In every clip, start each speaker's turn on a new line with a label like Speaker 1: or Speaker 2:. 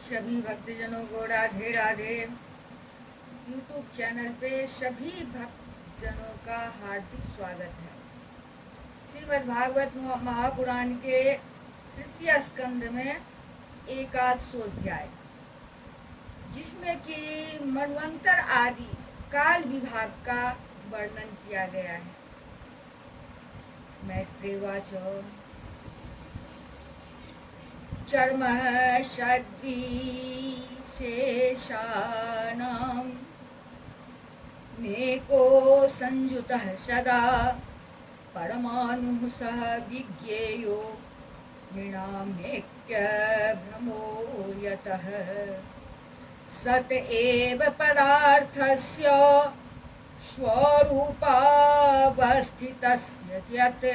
Speaker 1: सभी भक्तजनों को राधे राधे। यूट्यूब चैनल पे सभी भक्तजनों का हार्दिक स्वागत है। श्रीमद् भागवत महापुराण के तृतीय स्कंद में एकादशोध्याय, जिसमें कि मनवंतर आदि काल विभाग का वर्णन किया गया है। मैत्रेयवाच चर्मः षड्विशेषाणां नेको संयुतः सदा परमाणुः सह विज्ञेयो नृणामेक्यभ्रमो यतः सत एव पदार्थस्य स्वरूपावस्थितस्य यत्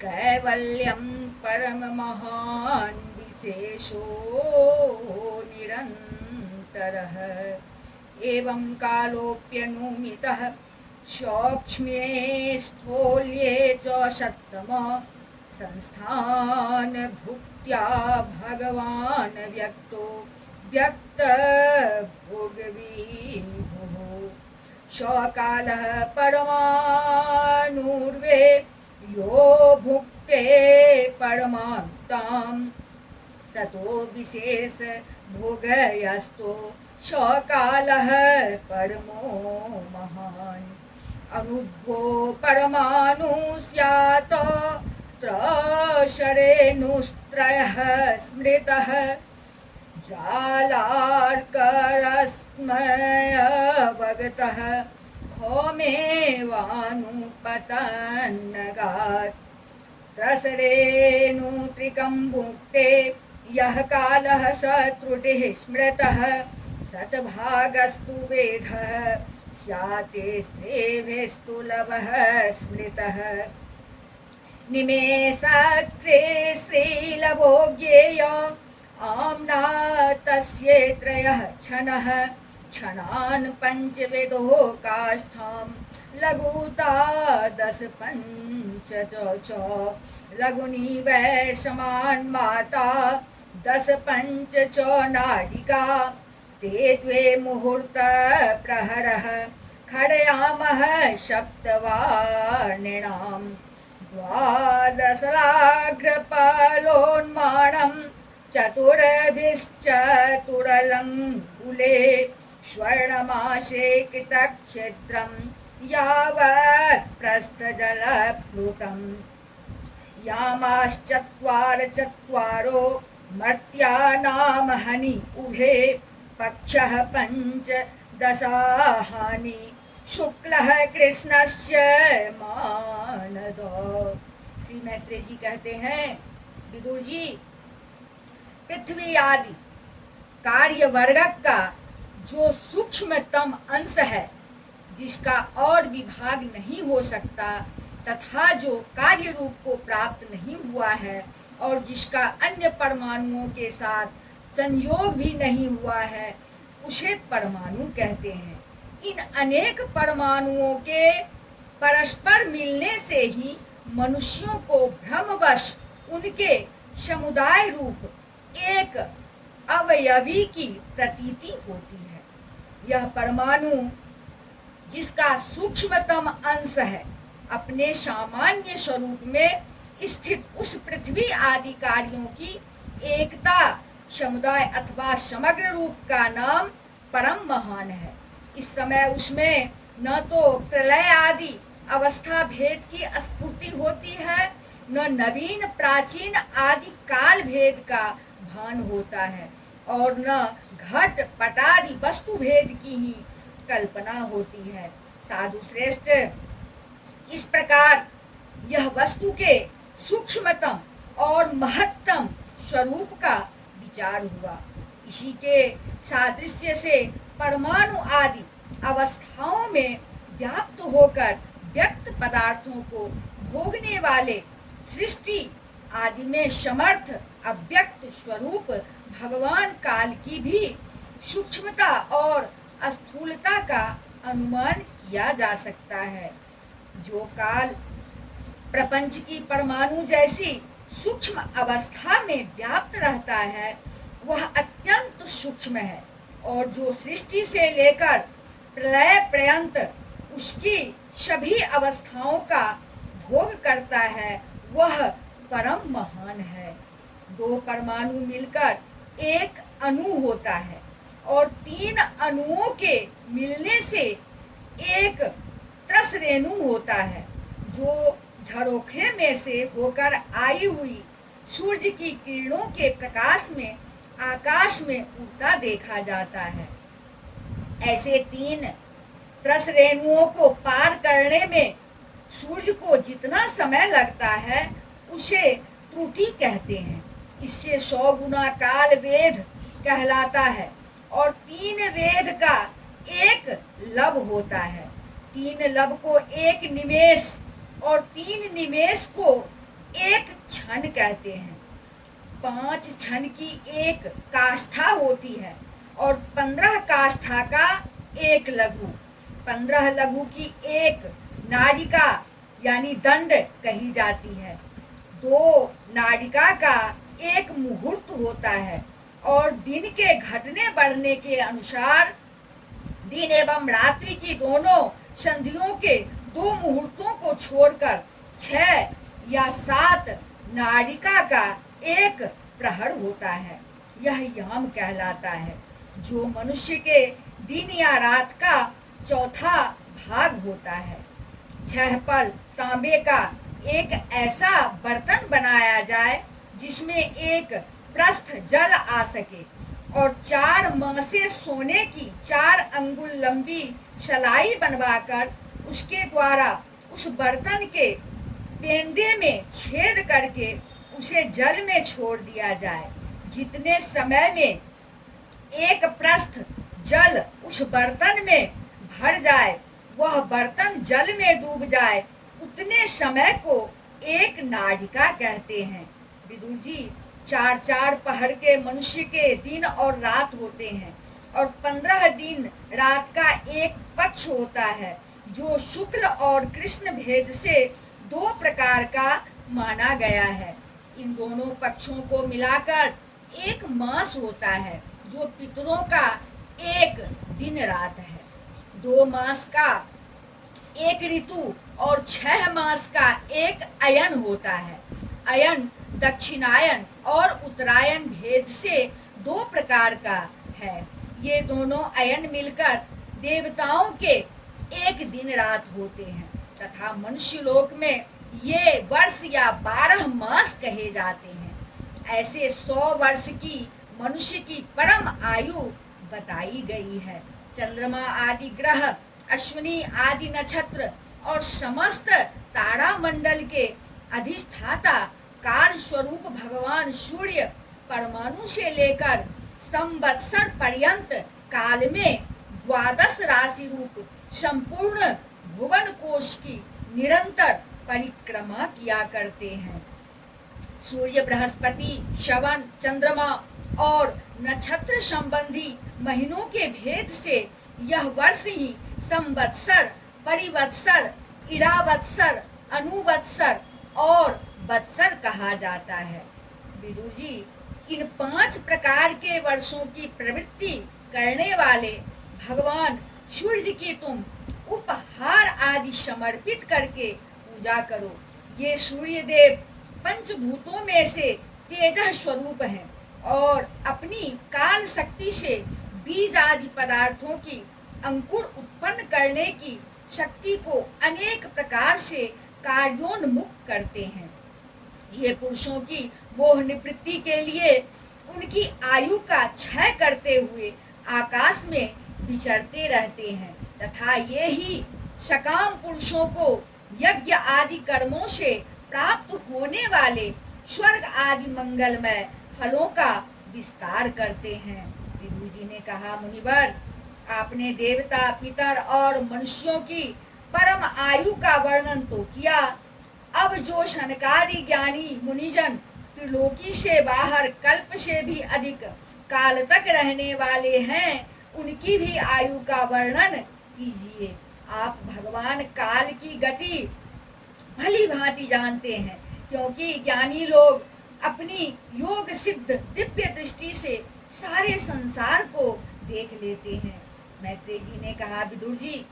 Speaker 1: कैवल्यं परममहान् विशेषो निरन्तरः एवं कालोऽप्यनुमितः सौक्ष्म्ये स्थूल्ये च सत्तम संस्थानभुक्त्या भगवान् व्यक्तो व्यक्तभोगविभुः स्वकालः परमाणुर्वे यो भुक्ते परमान्तां सतो विशेष भोगयस्तो स्वकालः परमो महान् अनुद्भो परमाणु स्यात् त्रशरेणुस्त्रयः स्मृतः जालार्करस्मयवगतः खोमेवानुपतन्नगात् त्रसरेणुत्रिकं भुक्ते यः कालः स त्रुटिः स्मृतः शतभागस्तु वेधः स्याते स्त्रेभिस्तु लवः स्मृतः निमेषाग्रे श्रीलभो ज्ञेय आम्ना तस्य त्रयः क्षणः क्षणान् पञ्चविदो काष्ठां लघुता दश पञ्च च लघुनी वै समान माता दश पञ्च च नाडिका ते द्वे मुहूर्त प्रहरः खडयामः सप्तवार्णिणां द्वादशलाग्रपलोन्माणं चतुर्भिश्चतुरलङ्कुले स्वर्णमाशे कृतक्षेत्रं यावत् प्रस्थजलप्लुतं यामाश्चत्वारो मर्त्यानां हनि उभे पक्षः पञ्चदशाहानि शुक्लः कृष्णस्य मानद। श्री मैत्रेय जी कहते हैं, विदुर जी, पृथ्वी आदि कार्य वर्ग का जो सूक्ष्मतम अंश है, जिसका और विभाग नहीं हो सकता तथा जो कार्य रूप को प्राप्त नहीं हुआ है और जिसका अन्य परमाणुओं के साथ संयोग भी नहीं हुआ है, उसे परमाणु कहते हैं। इन अनेक परमाणुओं के परस्पर मिलने से ही मनुष्यों को भ्रमवश उनके समुदाय रूप एक अवयवी की प्रतीति होती है। यह परमाणु, जिसका सूक्ष्मतम अंश है, अपने सामान्य स्वरूप में स्थित उस पृथ्वी आदि कार्यों की एकता, समुदाय अथवा समग्र रूप का नाम परम महान है। इस समय उसमें न तो प्रलय आदि अवस्था भेद की स्फूर्ति होती है, न नवीन प्राचीन आदि काल भेद का भान होता है, और न घट पटादि वस्तु भेद की ही कल्पना होती है। साधु श्रेष्ठ, इस प्रकार यह वस्तु के सूक्ष्मतम और महत्तम स्वरूप का विचार हुआ। इसी के सादृश्य से परमाणु आदि अवस्थाओं में व्याप्त होकर व्यक्त पदार्थों को भोगने वाले सृष्टि आदि में समर्थ अव्यक्त स्वरूप भगवान काल की भी सूक्ष्मता और स्थूलता का अनुमान किया जा सकता है। जो काल प्रपंच की परमाणु जैसी सूक्ष्म अवस्था में व्याप्त रहता है, वह अत्यंत सूक्ष्म है और जो सृष्टि से लेकर प्रलय पर्यंत उसकी सभी अवस्थाओं का भोग करता है, वह परम महान है। दो परमाणु मिलकर एक अणु होता है और तीन अणुओं के मिलने से एक त्रस रेणु होता है, जो झरोखे में से होकर आई हुई सूर्य की किरणों के प्रकाश में आकाश में उड़ता देखा जाता है। ऐसे तीन त्रस रेणुओं को पार करने में सूर्य को जितना समय लगता है उसे त्रुटि कहते हैं। इससे 100 गुना काल वेद कहलाता है और 3 वेद का एक लब होता है। 3 लब को एक निमेष और 3 निमेष को एक क्षण कहते हैं। 5 क्षण की एक काष्ठा होती है और 15 काष्ठा का एक लघु, 15 लघु की एक नाड़िका यानी दंड कही जाती है। 2 नाड़िका का एक मुहूर्त होता है और दिन के घटने बढ़ने के अनुसार दिन एवं रात्रि की दोनों संधियों के 2 मुहूर्तों को छोड़कर 6 या 7 नाड़िका का एक प्रहर होता है। यह याम कहलाता है, जो मनुष्य के दिन या रात का चौथा भाग होता है। 6 पल तांबे का एक ऐसा बर्तन बनाया जाए जिसमें एक प्रस्थ जल आ सके और 4 मासे सोने की 4 अंगुल लंबी सलाई बनवाकर उसके द्वारा उस बर्तन के पेंदे में छेद करके उसे जल में छोड़ दिया जाए। जितने समय में एक प्रस्थ जल उस बर्तन में भर जाए, वह बर्तन जल में डूब जाए, उतने समय को एक नाड़िका कहते हैं। विदुर जी, 4-4 पहर के मनुष्य के दिन और रात होते हैं और 15 दिन रात का एक पक्ष होता है, जो शुक्ल और कृष्ण भेद से 2 प्रकार का माना गया है। इन दोनों पक्षों को मिलाकर एक मास होता है, जो पितरों का एक दिन रात है। 2 मास का एक ऋतु और 6 मास का एक अयन होता है। अयन दक्षिणायन और उत्तरायण भेद से 2 प्रकार का है। ये दोनों अयन मिलकर देवताओं के एक दिन रात होते हैं तथा मनुष्य लोक में ये वर्ष या 12 मास कहे जाते हैं। ऐसे 100 वर्ष की मनुष्य की परम आयु बताई गई है। चंद्रमा आदि ग्रह, अश्विनी आदि नक्षत्र और समस्त तारा मंडल के अधिष्ठाता काल स्वरूप भगवान सूर्य परमाणु से लेकर संवत्सर पर्यंत काल में 12 राशि रूप संपूर्ण भुवन कोश की निरंतर परिक्रमा किया करते हैं। सूर्य, बृहस्पति, श्रवण, चंद्रमा और नक्षत्र संबंधी महीनों के भेद से यह वर्ष ही संवत्सर, परिवत्सर, इरावत्सर, अनुवत्सर और वत्सर कहा जाता है। विदुर जी, इन 5 प्रकार के वर्षों की प्रवृत्ति करने वाले भगवान सूर्य की तुम उपहार आदि समर्पित करके पूजा करो। ये सूर्य देव पंचभूतों में से तेज स्वरूप हैं और अपनी काल शक्ति से बीज आदि पदार्थों की अंकुर उत्पन्न करने की शक्ति को अनेक प्रकार से कार्योन्मुख करते हैं। ये पुरुषों की मोह निवृत्ति के लिए उनकी आयु का क्षय करते हुए आकाश में विचरते रहते हैं तथा ये ही सकाम पुरुषों को यज्ञ आदि कर्मों से प्राप्त होने वाले स्वर्ग आदि मंगलमय फलों का विस्तार करते हैं। विदुर जी ने कहा, मुनिवर, आपने देवता, पितर और मनुष्यों की परम आयु का वर्णन तो किया, अब जो शनकादि ज्ञानी मुनिजन त्रिलोकी से बाहर कल्प से भी अधिक काल तक रहने वाले हैं, उनकी भी आयु का वर्णन कीजिए। आप भगवान काल की गति भली भांति जानते हैं, क्योंकि ज्ञानी लोग अपनी योग सिद्ध दिव्य दृष्टि से सारे संसार को देख लेते हैं। मैत्रेय जी ने कहा, विदुर जी,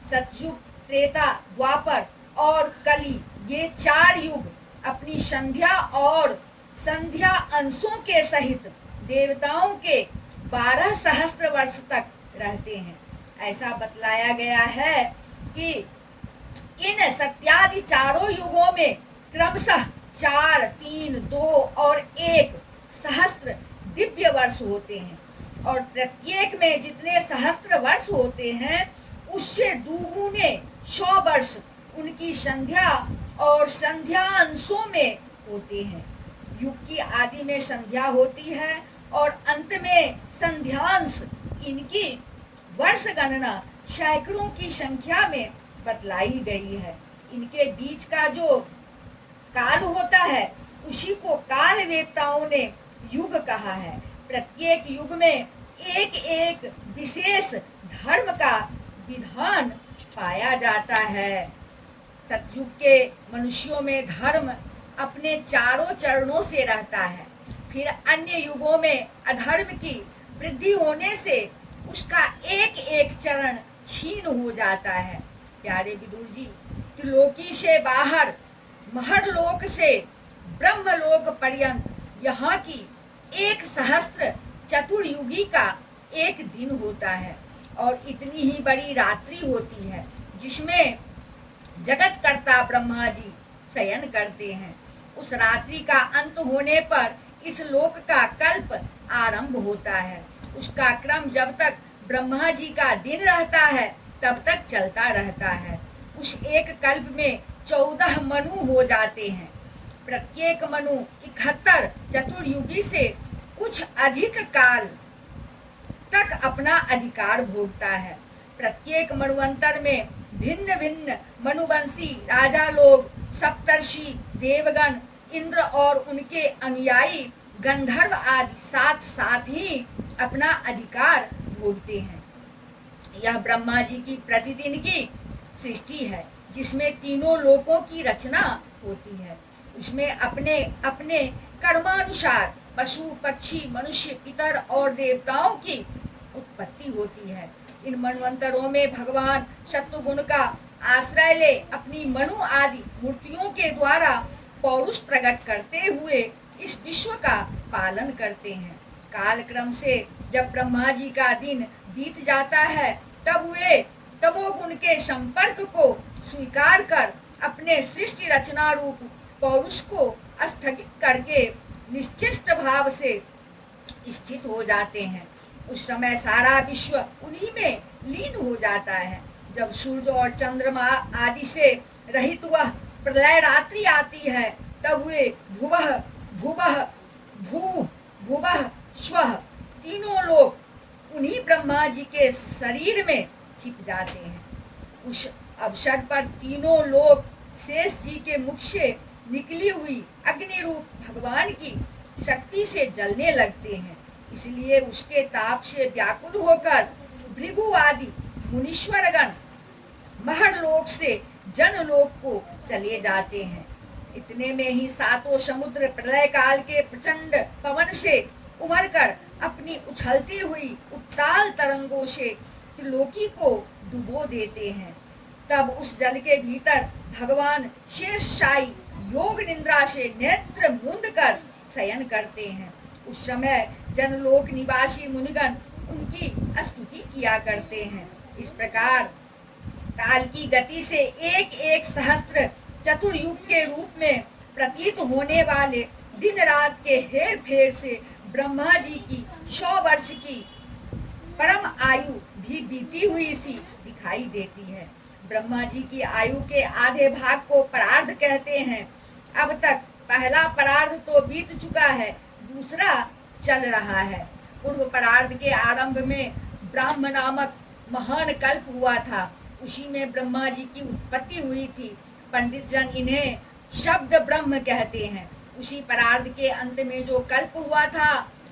Speaker 1: सतयुग, त्रेता, द्वापर और कली, ये 4 युग अपनी संध्या और संध्या अंशों के सहित देवताओं के 12 सहस्त्र वर्ष तक रहते हैं। ऐसा बतलाया गया है कि इन सत्यादि चारों युगों में क्रमशः 4, 3, 2 और 1 सहस्त्र दिव्य वर्ष होते हैं, और प्रत्येक में जितने सहस्त्र वर्ष होते हैं उससे दुगुने 100 वर्ष उनकी संध्या और संध्या अंशों में होते हैं। युग की आदि में संध्या होती है और अंत में संध्यांश। इनकी वर्ष गणना सैकड़ों की संख्या में बतलाई गई है। इनके बीच का जो काल होता है उसी को काल वेत्ताओं ने युग कहा है। प्रत्येक युग में एक एक विशेष धर्म का विधान पाया जाता है। सतयुग के मनुष्यों में धर्म अपने चारों चरणों से रहता है, फिर अन्य युगों में अधर्म की वृद्धि होने से उसका एक एक चरण छीन हो जाता है। प्यारे विदुर जी, त्रिलोकी से बाहर महरलोक से ब्रह्मलोक पर्यंत यहाँ की 1 सहस्त्र चतुर्युगी का एक दिन होता है और इतनी ही बड़ी रात्रि होती है जिसमें जगत कर्ता ब्रह्मा जी शयन करते हैं। उस रात्रि का अंत होने पर इस लोक का कल्प आरंभ होता है। उसका क्रम जब तक ब्रह्मा जी का दिन रहता है तब तक चलता रहता है। उस एक कल्प में 14 मनु हो जाते हैं। प्रत्येक मनु 71 चतुर्युगी से कुछ अधिक काल तक अपना अधिकार भोगता है। प्रत्येक मनुवंतर में भिन्न भिन्न मनुवंशी राजा लोग, सप्तर्षि, देवगण, इंद्र और उनके अनुयायी गंधर्व आदि साथ साथ ही अपना अधिकार भोगते हैं। यह ब्रह्मा जी की प्रतिदिन की सृष्टि है जिसमें तीनों लोकों की रचना होती है। उसमें अपने अपने कर्मानुसार पशु, पक्षी, मनुष्य, पितर और देवताओं की उत्पत्ति होती है। इन मनवंतरों में भगवान शत्रुगुण का आश्रय ले अपनी मनु आदि मूर्तियों के द्वारा पौरुष प्रकट करते हुए इस विश्व का पालन करते हैं। कालक्रम से जब ब्रह्मा जी का दिन बीत जाता है तब वे तमोगुण के संपर्क को स्वीकार कर अपने सृष्टि रचना रूप पौरुष को स्थगित करके निश्चित भाव से स्थित हो जाते हैं। उस समय सारा विश्व उन्हीं में लीन हो जाता है। जब सूर्य और चंद्रमा आदि से रहित वह प्रलय रात्रि आती है तब वे भुवः भुवः भू भुवः स्वः तीनों लोग उन्हीं ब्रह्मा जी के शरीर में छिप जाते हैं। उस अवसर पर तीनों लोग शेष जी के मुख से निकली हुई अग्नि रूप भगवान की शक्ति से जलने लगते हैं। इसलिए उसके ताप से व्याकुल होकर भृगु आदि मुनीश्वरगण महरलोक से जनलोक को चले जाते हैं। इतने में ही सातों समुद्र प्रलय काल के प्रचंड पवन से उमड़ कर अपनी उछलती हुई उत्ताल तरंगों से त्रिलोकी को डुबो देते हैं। तब उस जल के भीतर भगवान शेषशायी योग निद्रा से नेत्र मूंद कर शयन करते हैं। उस समय जनलोक निवासी मुनिगण उनकी स्तुति किया करते हैं। इस प्रकार काल की गति से एक एक सहस्त्र चतुर्युग के रूप में प्रतीत होने वाले दिन रात के हेर फेर से ब्रह्मा जी की 100 वर्ष की परम आयु भी बीती हुई सी दिखाई देती है। ब्रह्मा जी की आयु के आधे भाग को परार्ध कहते हैं। अब तक पहला परार्ध तो बीत चुका है, दूसरा चल रहा है। पूर्व परार्ध के आरंभ में ब्राह्म नामक महान कल्प हुआ था। उसी में ब्रह्मा जी की उत्पत्ति हुई थी। पंडित जन इन्हें शब्द ब्रह्म कहते हैं। उसी परार्ध के अंत में जो कल्प हुआ था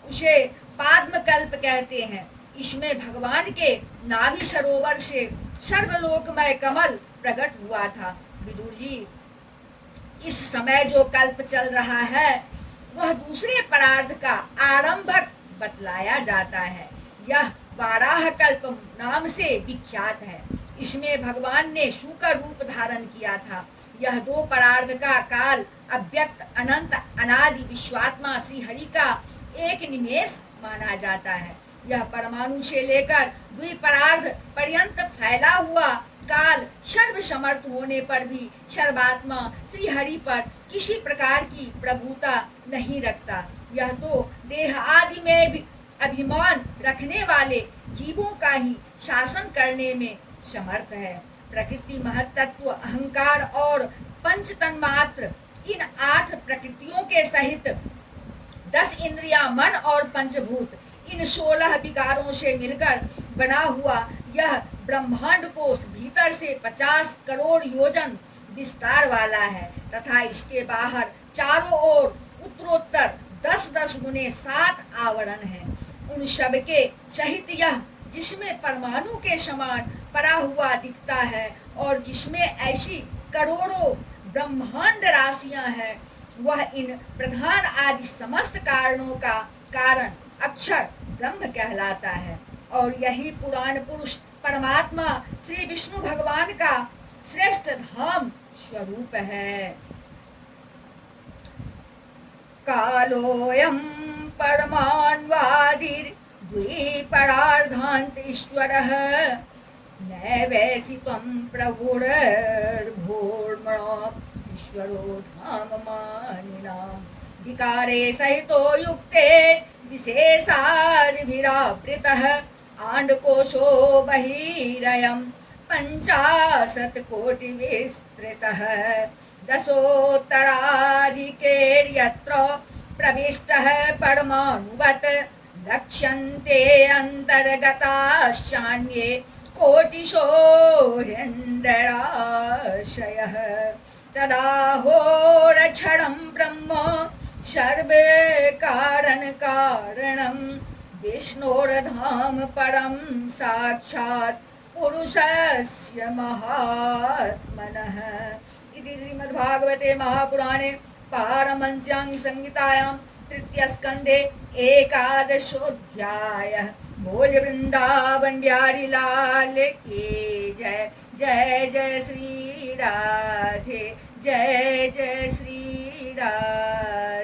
Speaker 1: उसे पाद्म कल्प कहते हैं। इसमें भगवान के नाभि सरोवर से सर्वलोकमय कमल प्रकट हुआ था। विदुर जी, इस समय जो कल्प चल रहा है वह दूसरे परार्ध का आरंभक बतलाया जाता है। यह वाराह कल्प नाम से विख्यात है। इसमें भगवान ने शूकर रूप धारण किया था। यह दो परार्ध का काल अव्यक्त अनंत अनादि विश्वात्मा श्री हरि का एक निमेष माना जाता है। यह परमाणु से लेकर द्विपरार्ध पर्यंत फैला हुआ काल सर्वसमर्थ होने पर भी सर्वात्मा श्री हरि पर किसी प्रकार की प्रभुता नहीं रखता। यह तो देह आदि में भी अभिमान रखने वाले जीवों का ही शासन करने में समर्थ है। प्रकृति महत्त्व अहंकार और पंच तन्मात्र इन 8 प्रकृतियों के सहित 10 इंद्रियां मन और पंचभूत इन 16 विकारों से मिलकर बना हुआ यह ब्रह्मांड कोश भीतर से 50 करोड़ योजन विस्तार वाला है तथा इसके बाहर चारों ओर उत्तरोत्तर 10-10 गुने 7 आवरण हैं। उन सब के सहित यह जिसमें परमाणु के समान पड़ा हुआ दिखता है और जिसमें ऐसी करोड़ों ब्रह्मांड राशियां हैं, वह इन प्रधान आदि समस्त कारणों का कारण अक्षर ब्रह्म कहलाता है। और यही पुराण पुरुष परमात्मा श्री विष्णु भगवान का श्रेष्ठ धाम स्वरूप है। कालोऽयं परमाण्वादिर् द्विपरार्धान्त ईश्वरः नैवेसि त्वं प्रभुर्भूर्मणो ईश्वरो धाममानिनां विकारे सहितो युक्ते विशेषाद्भिरावृतः आण्डकोशो बहिरयं 50 कोटिविस्तृतः दशोत्तराधिकेर्यत्र प्रविष्टः परमाणुवत् लक्ष्यन्ते अन्तर्गताश्चान्ये कोटिशो हृन्दराशयः तदाहोरक्षरं ब्रह्म सर्वकारणकारणं विष्णोर्धाम परं साक्षात् पुरुषस्य महात्मनः। इति श्रीमद्भागवते महापुराणे पारमहंस्यां संहितायां तृतीयस्कन्धे एकादशोऽध्यायः। बोल वृंदावन बिहारी लाल की जय। जय जय श्री राधे, जय जय श्री राधे।